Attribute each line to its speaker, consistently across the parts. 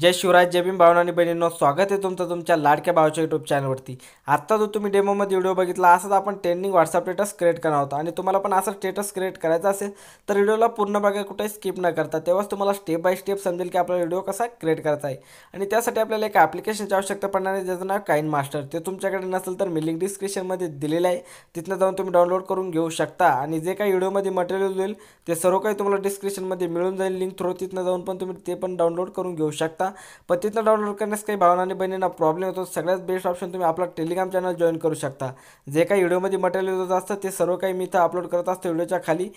Speaker 1: जय शिवराज, जय भीम भावना आणि बहिणींनो, स्वागत आहे तुमचं तुमच्या लाडक्या भावाच्या यूट्यूब चॅनलवरती। आत्ता जो तुम्ही डेमोमध्ये व्हिडिओ बघितला, असंच आपण ट्रेंडिंग व्हॉट्सअप स्टेटस क्रिएट करणार आहोत आणि तुम्हाला पण असं स्टेटस क्रिएट करायचा असेल तर व्हिडिओला पूर्ण बघा, कुठे स्किप न करता, तेव्हाच तुम्हाला स्टेप बाय स्टेप समजेल की आपला व्हिडिओ कसा क्रिएट करायचा आहे। आणि त्यासाठी आपल्याला एक ॲप्लिकेशनची आवश्यकता पडणार आहे, ज्याचं नाव काइन मास्टर। ते तुमच्याकडे नसेल तर मी लिंक डिस्क्रिप्शनमध्ये दिलेलं आहे, तिथनं जाऊन तुम्ही डाउनलोड करून घेऊ शकता। आणि जे काही व्हिडिओमध्ये मटेरियल होईल ते सर्व काही तुम्हाला डिस्क्रिप्शनमध्ये मिळून जाईल लिंक थ्रू, तिथनं जाऊन पण तुम्ही ते पण डाउनलोड करून घेऊ शकता। पण तिथनं डाउनलोड करण्यास काही भावना आणि बहिणींना प्रॉब्लेम होतो, सगळ्यात बेस्ट ऑप्शन तुम्ही आपला टेलिग्राम चॅनल जॉईन करू शकता। जे काही व्हिडिओमध्ये मटेरियल होत असतं ते सर्व काही मी इथं अपलोड करत असतो व्हिडिओच्या खाली,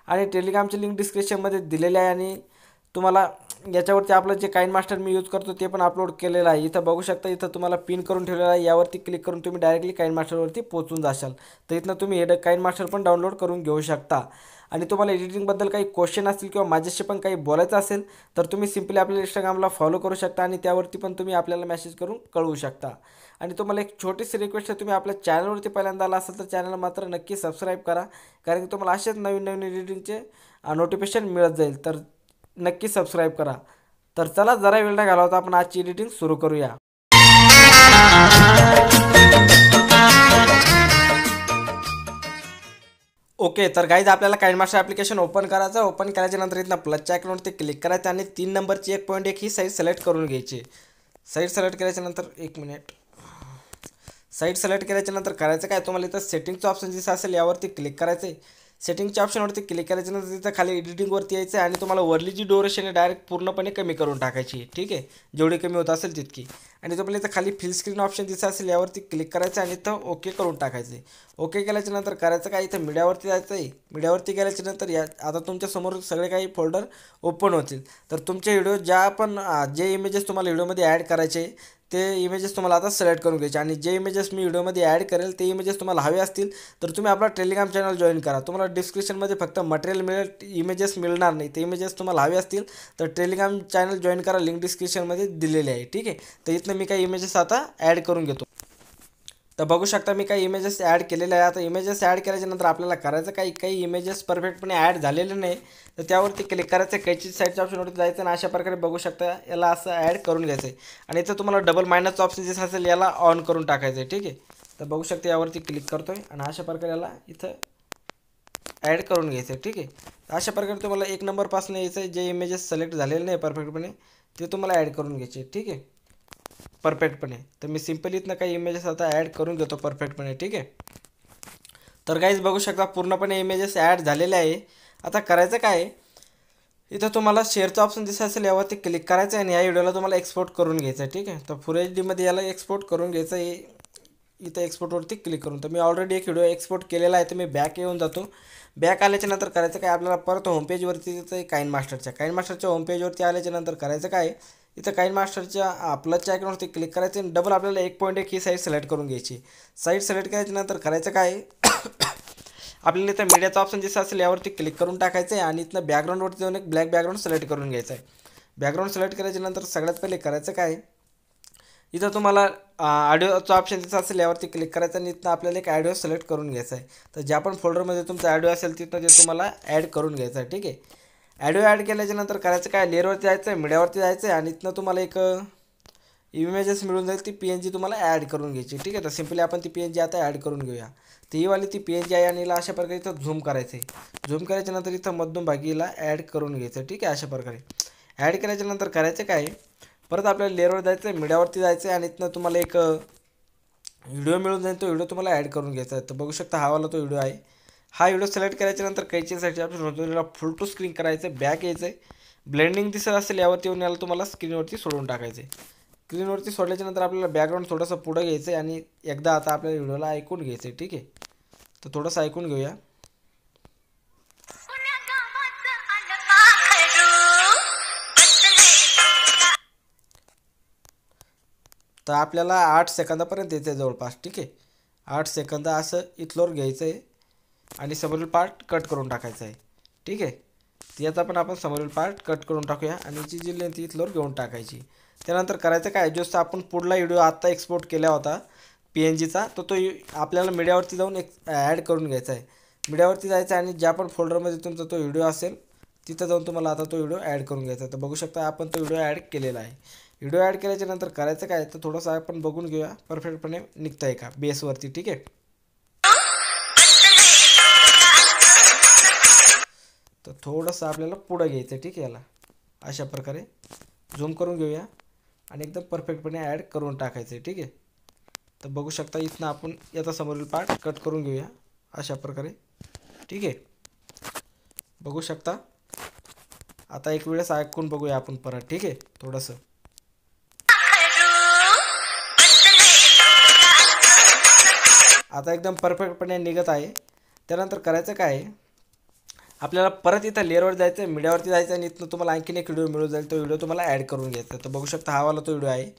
Speaker 1: आणि टेलिग्रामची लिंक डिस्क्रिप्शनमध्ये दिलेली आहे। आणि तुम्हाला याच्यावरती आपलं जे काइन मास्टर मी यूज करतो ते पण अपलोड केलेलं आहे, इथं बघू शकता। इथं तुम्हाला पिन करून ठेवलेलं आहे, यावरती क्लिक करून तुम्ही डायरेक्टली काइन मास्टरवरती पोहोचून जाशाल। तर इथनं तुम्ही हे काइन मास्टर पण डाउनलोड करून घेऊ शकता। आणि तुम्हाला एडिटिंगबद्दल काही क्वेश्चन असतील किंवा माझ्याशी पण काही बोलायचं असेल तर तुम्ही सिम्पली आपल्या इंस्टाग्रामला फॉलो करू शकता, आणि त्यावरती पण तुम्ही आपल्याला मेसेज करून कळवू शकता। आणि तुम्हाला एक छोटीशी रिक्वेस्ट आहे, तुम्ही आपल्या चॅनलवरती पहिल्यांदा आला असेल तर चॅनल मात्र नक्की सबस्क्राईब करा, कारण की तुम्हाला असेच नवीन नवीन एडिटिंगचे नोटिफिकेशन मिळत जाईल। तर नक्की सबस्क्राईब करा। तर चला, जरा वेळ न घालवता आपण आजची एडिटिंग सुरू करूया। ओके, तर गाईज आपल्याला काइन मास्टर ॲप्लिकेशन ओपन करायचं। ओपन केल्याच्या नंतर इथनं प्लसच्या आयकॉनवरती क्लिक करायचं आणि 3 नंबरची 1.1 ही साईड सिलेक्ट करून घ्यायची। साईड सिलेक्ट केल्याच्या नंतर एक मिनिट, साईड सिलेक्ट केल्याच्या नंतर करायचं काय, तुम्हाला इथं सेटिंगचं ऑप्शन दिसत असेल यावरती क्लिक करायचं आहे। सेटिंगच्या ऑप्शनवरती क्लिक करायच्यानंतर तिथं खाली एडिटिंगवरती यायचं आहे आणि तुम्हाला वरली जी ड्युरेशन आहे डायरेक्ट पूर्णपणे कमी करून टाकायची आहे, ठीक आहे, जेवढी कमी होत असेल तितकी। आणि तुम्हाला इथं खाली फिल स्क्रीन ऑप्शन दिसत असेल यावरती क्लिक करायचं आणि इथं ओके करून टाकायचं आहे। ओके केल्याच्या नंतर करायचं काय, इथं मीडियावरती जायचं आहे। मीडियावरती गेल्याच्या नंतर या आता तुमच्यासमोर सगळे काही फोल्डर ओपन होतील। तर तुमचे व्हिडिओ ज्या पण जे इमेजेस तुम्हाला व्हिडिओमध्ये ॲड करायचे ते इमेजेस तुम्हाला आता सिलेक्ट करून घ्यायचे, आणि जे इमेजेस मी व्हिडिओमध्ये ॲड करेल ते इमेजेस तुम्हाला हवे असतील तर तुम्ही आपला टेलिग्राम चॅनल जॉईन करा। तुम्हाला डिस्क्रिप्शनमध्ये फक्त मटेरियल मिळेल, इमेजेस मिळणार नाही। ते इमेजेस तुम्हाला हवे असतील तर टेलिग्राम चॅनल जॉईन करा, लिंक डिस्क्रिप्शनमध्ये दिलेली आहे, ठीक आहे। तर इथनं मी काही इमेजेस आता ॲड करून घेतो। तर बघू शकता मी काही इमेजेस ॲड केलेले आहे। आता इमेजेस ॲड केल्याच्या नंतर आपल्याला करायचं काही इमेजेस परफेक्टपणे ॲड झालेले नाही, तर त्यावरती क्लिक करायचं, कैची साईडच्या ऑप्शनवरती जायचं आणि अशा प्रकारे बघू शकता याला असं ॲड करून घ्यायचं आहे। आणि इथं तुम्हाला डबल मायनसचं ऑप्शन दिसत असेल याला ऑन करून टाकायचं आहे, ठीक आहे। तर बघू शकता यावरती क्लिक करतो आहे आणि अशा प्रकारे याला इथं ॲड करून घ्यायचं आहे, ठीक आहे। अशा प्रकारे तुम्हाला 1 नंबरपासून यायचं आहे, जे इमेजेस सिलेक्ट झालेले नाही परफेक्टपणे ते तुम्हाला ॲड करून घ्यायचे, ठीक आहे, परफेक्टपणे। तर मी सिम्पली इथनं काही इमेजेस आता ॲड करून घेतो परफेक्टपणे, ठीक आहे। तर गाईज बघू शकता पूर्णपणे इमेजेस ॲड झालेले आहे। आता करायचं काय, इथं तुम्हाला शेअरचं ऑप्शन दिसत असेल यावरती क्लिक करायचं आहे आणि या व्हिडिओला तुम्हाला एक्सपोर्ट करून घ्यायचं आहे, ठीक आहे। तर फुल HD याला एक्सपोर्ट करून घ्यायचं आहे, इथं एक्सपोर्टवरती क्लिक करून। तर मी ऑलरेडी एक व्हिडिओ एक्सपोर्ट केलेला आहे, तर मी बॅक येऊन जातो। बॅक आल्याच्या नंतर करायचं काय, आपल्याला परत होमपेजवरती जायचं आहे। काइन मास्टरच्या होमपेजवरती आल्याच्या नंतर करायचं काय, इथं काइन मास्टरच्या प्लसच्या आयकॉनवरती क्लिक करायचं आणि डबल आपल्याला 1.1 ही साईड सिलेक्ट करून घ्यायची। साईड सिलेक्ट केल्याच्या नंतर करायचं काय, आपल्याला इथं मीडियाचा ऑप्शन दिसत असेल यावरती क्लिक करून टाकायचं आहे आणि इथनं बॅकग्राऊंडवरती जाऊन एक ब्लॅक बॅकग्राऊंड सिलेक्ट करून घ्यायचं आहे। बॅकग्राऊंड सिलेक्ट केल्याच्या नंतर सगळ्यात पहिले करायचं काय, इथं तुम्हाला ऑडिओचा ऑप्शन दिसत असेल यावरती क्लिक करायचं आणि इथनं आपल्याला एक ऑडिओ सिलेक्ट करून घ्यायचा आहे। तर ज्या पण फोल्डरमध्ये तुमचा ऑडिओ असेल तिथं ते तुम्हाला ॲड करून घ्यायचं आहे, ठीक आहे। ऑडिओ ॲड केल्याच्या नंतर करायचं काय, लेअरवरती जायचं आहे, मीडियावरती जायचं आहे आणि इथनं तुम्हाला एक इमेजेस मिळून जाईल, ती PNG तुम्हाला ॲड करून घ्यायची, ठीक आहे। तर सिम्पली आपण ती PNG आता ॲड करून घेऊया। ती ही वाली ती PNG आहे आणि हिला अशा प्रकारे इथं झूम करायचं आहे। झूम केल्याच्या नंतर इथं मधून भागी हिला ॲड करून घ्यायचं, ठीक आहे। अशा प्रकारे ॲड केल्याच्या नंतर करायचं काय, परत आपल्याला लेअरवर जायचं आहे, मीडियावरती जायचं आहे आणि इथनं तुम्हाला एक व्हिडिओ मिळून जाईल, तो व्हिडिओ तुम्हाला ॲड करून घ्यायचा आहे। तर बघू शकता हा वाला तो व्हिडिओ आहे। हा व्हिडिओ सिलेक्ट करायच्या नंतर कैची साईडची ऑप्शन होतो, त्याला फुल टू स्क्रीन करायचं आहे, बॅक यायचं आहे, ब्लेंडिंग दिसत असेल यावरती येऊन याला तुम्हाला स्क्रीनवरती सोडून टाकायचं आहे। स्क्रीनवरती सोडल्याच्या नंतर आपल्याला बॅकग्राऊंड थोडंसं पुढं घ्यायचं आहे आणि एकदा आता आपल्या व्हिडिओला ऐकून घ्यायचं आहे, ठीक आहे। तर थोडंसं ऐकून घेऊया। तर आपल्याला 8 सेकंदापर्यंत यायचं आहे जवळपास, ठीक आहे। 8 सेकंद असं इथलोर घ्यायचं आहे आणि समोरील पार्ट कट करून टाकायचा आहे, ठीक आहे। याचा पण आपण समोरील पार्ट कट करून टाकूया आणि याची जी लेंथ इथलोर घेऊन टाकायची। त्यानंतर करायचं काय, जो आपण पुढला व्हिडिओ आत्ता एक्सपोर्ट केला होता PNGचा, तो आपल्याला मीडियावरती जाऊन ॲड करून घ्यायचा आहे। मीडियावरती जायचं आणि ज्या पण फोल्डरमध्ये तुमचा तो व्हिडिओ असेल तिथं जाऊन तुम्हाला आता तो व्हिडिओ ॲड करून घ्यायचा आहे। तर बघू शकता आपण तो व्हिडिओ ॲड केलेला आहे। व्हिडिओ ॲड केल्याच्या नंतर करायचं काय तर थोडंसं आपण बघून घेऊया परफेक्टपणे निघतं आहे का बेसवरती. ठीक आहे, तर थोडंसं आपल्याला पुढं घ्यायचं आहे. ठीक आहे, याला अशा प्रकारे झूम करून घेऊया आणि एकदम परफेक्टपणे ॲड करून टाकायचं आहे. ठीक आहे, तर बघू शकता इथनं आपण याचा समोरील पार्ट कट करून घेऊया अशा प्रकारे. ठीक आहे, बघू शकता. आता एक वेळेस ऐकून बघूया आपण परत. ठीक आहे, थोडंसं आता एकदम परफेक्टपणे निघत आहे. त्यानंतर करायचं काय आहे, आपल्याला परत इथं लेअरवर जायचं आहे, मीडियावरती जायचं आणि इथनं तुम्हाला आणखीन एक व्हिडिओ मिळून जाईल. तो व्हिडिओ तुम्हाला ॲड करून घ्यायचा. तर बघू शकता हा वाला तो व्हिडिओ आहे.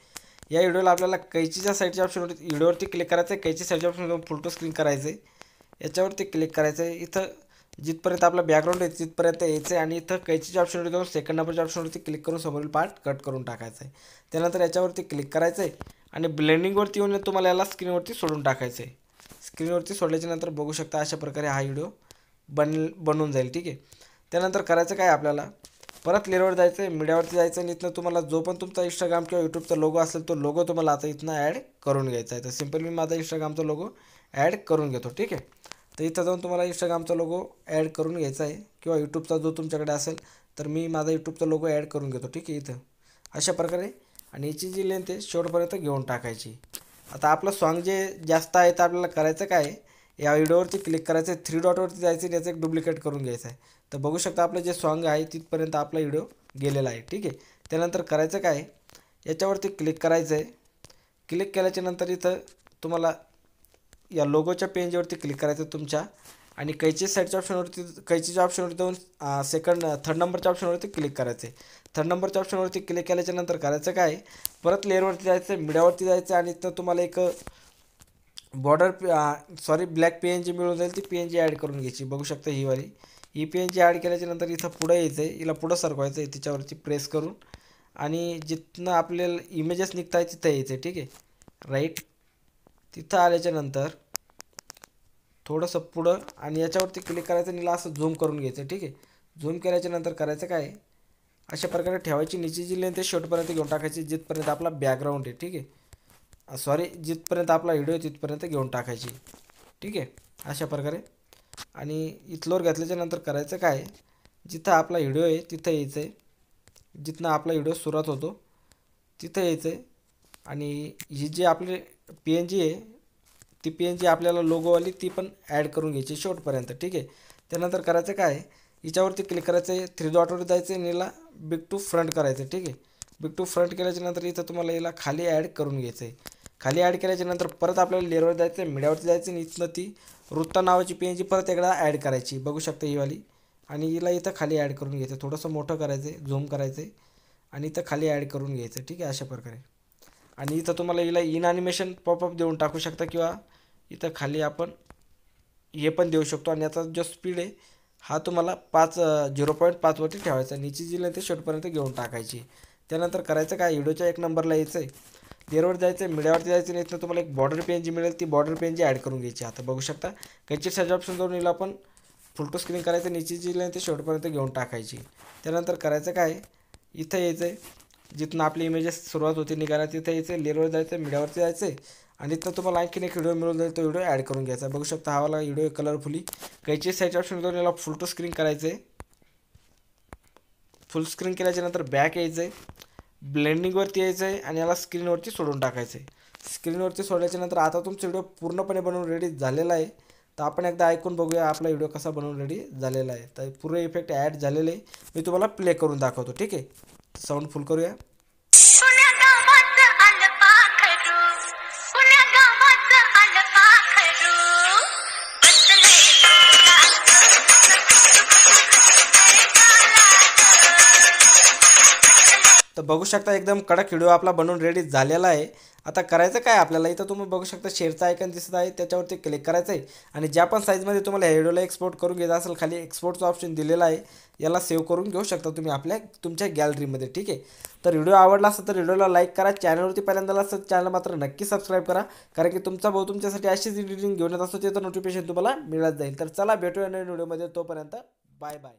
Speaker 1: या व्हिडिओला आपल्याला कैचीच्या साईडच्या ऑप्शनवरती व्हिडिओवरती क्लिक करायचं आहे. कैची साईडच्या ऑप्शन फुल टू स्क्रीन करायचं आहे. याच्यावरती क्लिक करायचं आहे. इथं जिथपर्यंत आपला बॅकग्राऊंड आहे तिथपर्यंत यायचं आहे आणि इथं कैचीच्या ऑप्शनवरती जाऊन सेकंड नंबरच्या ऑप्शनवरती क्लिक करून समोरील पार्ट कट करून टाकायचं आहे. त्यानंतर याच्यावरती क्लिक करायचं आहे आणि ब्लेंडिंगवरती येऊन तुम्हाला याला स्क्रीनवरती सोडून टाकायचं आहे. स्क्रीनवरती सोडल्याच्या नंतर बघू शकता अशा प्रकारे हा व्हिडिओ बनून जाईल. ठीक आहे, त्यानंतर करायचं काय आपल्याला परत लेअरवर जायचं आहे, मीडियावरती जायचं आणि इथनं तुम्हाला जो पण तुमचा इंस्टाग्राम किंवा यूट्यूबचा लोगो असेल तो लोगो तुम्हाला आता इथनं ॲड करून घ्यायचा आहे. तर सिम्पल मी माझा इंस्टाग्रामचा लोगो ॲड करून घेतो. ठीक आहे, तर इथं जाऊन तुम्हाला इंस्टाग्रामचा लोगो ॲड करून घ्यायचा आहे किंवा यूट्यूबचा जो तुमच्याकडे असेल तर मी माझा यूट्यूबचा लोगो ॲड करून घेतो. ठीक आहे, इथं अशा प्रकारे आणि याची जी लेंथ आहे शेवटपर्यंत घेऊन टाकायची. आता आपलं सॉन्ग जे जास्त आहे तर आपल्याला करायचं काय आहे, या व्हिडिओवरती क्लिक करायचं आहे, 3 डॉटवरती जायचं आणि याचं एक डुप्लिकेट करून घ्यायचं आहे. तर बघू शकता आपलं जे सॉन्ग आहे तिथपर्यंत आपला व्हिडिओ गेलेला आहे. ठीक आहे, त्यानंतर करायचं काय याच्यावरती क्लिक करायचं आहे. क्लिक केल्याच्या नंतर इथं तुम्हाला या लोगोच्या पेजवरती क्लिक करायचं तुमच्या आणि कैची साईडच्या ऑप्शनवरती कैचीच्या ऑप्शनवरती जाऊन थर्ड नंबरच्या ऑप्शनवरती क्लिक करायचं आहे. थर्ड नंबरच्या ऑप्शनवरती क्लिक केल्याच्या नंतर करायचं काय परत लेअरवरती जायचं, मीडियावरती जायचं आणि इथं तुम्हाला एक ब्लॅक PNG मिळून जाईल. ती PNG ॲड करून घ्यायची. बघू शकता ही PNG ॲड केल्याच्या नंतर इथं पुढं यायचं आहे, हिला पुढं सरकवायचं आहे तिच्यावरती प्रेस करून आणि जिथनं आपल्याला इमेजेस निघत आहे तिथं यायचं आहे. ठीक आहे, राईट तिथं आल्याच्या नंतर थोडंसं पुढं आणि याच्यावरती क्लिक करायचं आणि असं झूम करून घ्यायचं. ठीक आहे, झूम केल्याच्या नंतर करायचं काय अशा प्रकारे ठेवायची. नीची जी लेंथ आहे शेवटपर्यंत घेऊन टाकायची जिथपर्यंत आपला बॅकग्राऊंड आहे. ठीक आहे, जिथपर्यंत आपला व्हिडिओ तिथपर्यंत घेऊन टाकायची. ठीक आहे, अशा प्रकारे आणि इथलोर घातल्याच्या नंतर करायचं काय जिथं आपला व्हिडिओ आहे तिथं यायचं आहे, जिथनं आपला व्हिडिओ सुरुवात होतो तिथं यायचं आहे आणि ही जी आपली PNG आहे ती PNG आपल्याला लोगोवाली ती पण ॲड करून घ्यायची शेवटपर्यंत. ठीक आहे, त्यानंतर करायचं काय हिच्यावरती क्लिक करायचं आहे, 3 डॉटवर जायचं आहे आणि हिला बिग टू फ्रंट करायचं आहे. ठीक आहे, बिग टू फ्रंट केल्याच्या नंतर इथं तुम्हाला हिला खाली ॲड करून घ्यायचं आहे. खाली ॲड केल्याच्या नंतर परत आपल्याला लेअरवर जायचं आहे, मीडियावरती जायचं आणि इथनं ती वृत्ता नावाची PNG परत एकदा ॲड करायची. बघू शकता ही वाली आणि हिला इथं खाली ॲड करून घ्यायचं. थोडंसं मोठं करायचं आहे, झूम करायचं आहे आणि इथं खाली ॲड करून घ्यायचं. ठीक आहे, अशा प्रकारे आणि इथं तुम्हाला हिला इन ॲनिमेशन पॉपअप देऊन टाकू शकता किंवा इथं खाली आपण हे पण देऊ शकतो आणि याचा जो स्पीड आहे हा तुम्हाला 0.5 वरती ठेवायचा. नीची जी लेंथ शेवटपर्यंत घेऊन टाकायची. त्यानंतर करायचं काय व्हिडिओच्या 1 नंबरला यायचं आहे, लेअरवर जायचं आहे, मीडियावरती जायचं आणि इथनं तुम्हाला एक बॉर्डर PNG मिळेल. ती बॉर्डर PNG ॲड करून घ्यायची. आता बघू शकता कैची साईज ऑप्शन जाऊन हिला आपण फुल टू स्क्रीन करायचं, नीची जी लेंथ शेवटपर्यंत घेऊन टाकायची. त्यानंतर करायचं काय इथं यायचं आहे, जिथनं आपली इमेजेस सुरुवात होती निघायला तिथं यायचं आहे, लेअरवर जायचं आहे, मीडियावरती जायचं आहे आणि इथनं तुम्हाला आणखीन एक व्हिडिओ मिळून जाईल. तो व्हिडिओ ॲड करून घ्यायचा. बघू शकता हा वाला व्हिडिओ कलरफुली कैची साईज ऑप्शन जाऊन याला फुल टू स्क्रीन करायचं आहे. फुल स्क्रीन केल्याच्या नंतर बॅक यायचं आहे, ब्लेंडिंगवरती यायचं आहे आणि याला स्क्रीनवरती सोडून टाकायचं आहे. स्क्रीनवरती सोडल्याच्या नंतर आता तुमचा व्हिडिओ पूर्णपणे बनवून रेडी झालेला आहे. तर आपण एकदा ऐकून बघूया आपला व्हिडिओ कसा बनवून रेडी झालेला आहे. तर पूर्ण इफेक्ट ॲड झालेले आहे, मी तुम्हाला प्ले करून दाखवतो. ठीक आहे, साऊंड फुल करूया. तर बघू शकता एकदम कडक व्हिडिओ आपला बनवून रेडी झालेला आहे. आता करायचं काय आपल्याला इथं तुम्ही बघू शकता शेअरचा आयकन दिसत आहे त्याच्यावरती क्लिक करायचं आहे आणि ज्या पण साईजमध्ये तुम्हाला ह्या व्हिडिओला एक्सपोर्ट करून घ्यायचं असेल खाली एक्सपोर्टचा ऑप्शन दिलेला आहे, याला सेव्ह करून घेऊ शकता तुम्ही तुमच्या गॅलरीमध्ये. ठीक आहे, तर व्हिडिओ आवडला असेल तर व्हिडिओला लाईक करा, चॅनलवरती पहिल्यांदा असेल चॅनल मात्र नक्की सबस्क्राईब करा, कारण की तुमचा भाऊ तुमच्यासाठी अशीच एडिटिंग घेऊन येत असतो, त्याचं नोटिफिकेशन तुम्हाला मिळत जाईल. तर चला भेटूया नवीन व्हिडिओमध्ये, तोपर्यंत बाय बाय.